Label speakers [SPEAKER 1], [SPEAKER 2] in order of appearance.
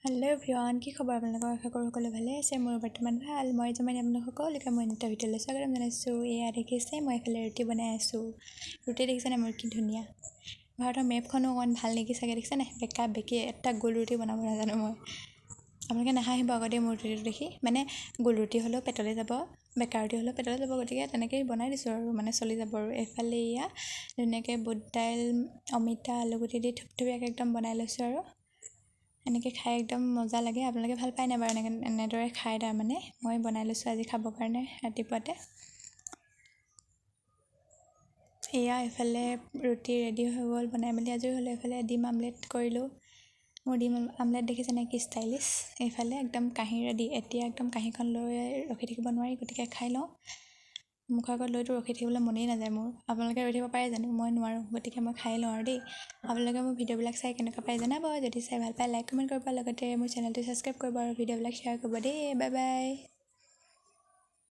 [SPEAKER 1] Hello' everyone, কি খবৰ আপোনালোকৰ? আশা কৰোঁ সকলো ভালে আছে। মোৰ বৰ্তমান ভাল। মই জমাই আপোনালোক সকলোকে মই এটা ভিডিঅ'লৈ স্বাগতম জনাইছোঁ। এয়া দেখিছে মই এইফালে ৰুটি বনাই আছোঁ। ৰুটি দেখিছেনে মোৰ কি ধুনীয়া। ভাৰতৰ মেপখনো অকণমান ভাল নেকি চাগে, দেখিছেনে? বেকা বেকি এটা গোল ৰুটি বনাব নাজানো মই। আপোনালোকে নাহাঁহিব আগতে মোৰ ৰুটিটো দেখি। মানে গোল ৰুটি হ'লেও পেটলৈ যাব, বেকা ৰুটি হ'লেও পেটলৈ যাব, গতিকে তেনেকৈয়ে বনাই দিছোঁ আৰু মানে চলি যাব আৰু। এইফালে এয়া ধুনীয়াকৈ বুট দাইল, অমিতা, আলুগুটি দি থুপথুপীয়াকৈ একদম বনাই লৈছোঁ আৰু এনেকৈ খাই একদম মজা লাগে। আপোনালোকে ভাল পায় নাই বাৰু এনেদৰে খাই? তাৰমানে মই বনাই লৈছোঁ আজি খাবৰ কাৰণে ৰাতিপুৱাতে। এয়া এইফালে ৰুটি ৰেডি হৈ গ'ল, বনাই মেলি আজৰি হ'লোঁ। এইফালে ডিম আমলেট কৰিলোঁ। মোৰ ডিম আমলেট দেখিছেনে কি ষ্টাইলিছ। এইফালে একদম কাঁহী ৰেডি। এতিয়া একদম কাঁহীখন লৈ ৰখি থাকিব নোৱাৰি, গতিকে খাই লওঁ। মুখৰ আগত লৈতো ৰখি থাকিবলৈ মনেই নাযায় মোৰ। আপোনালোকে ৰৈ থাকিব পাৰে জানো? মই নোৱাৰোঁ, গতিকে মই খাই লওঁ আৰু দেই। আপোনালোকে মোৰ ভিডিঅ'বিলাক চাই কেনেকুৱা পায় জনাব। যদি চাই ভাল পায় লাইক কমেণ্ট কৰিব, লগতে মোৰ চেনেলটো ছাবস্ক্ৰাইব কৰিব আৰু ভিডিঅ'বিলাক শ্বেয়াৰ কৰিব দেই। Bye bye.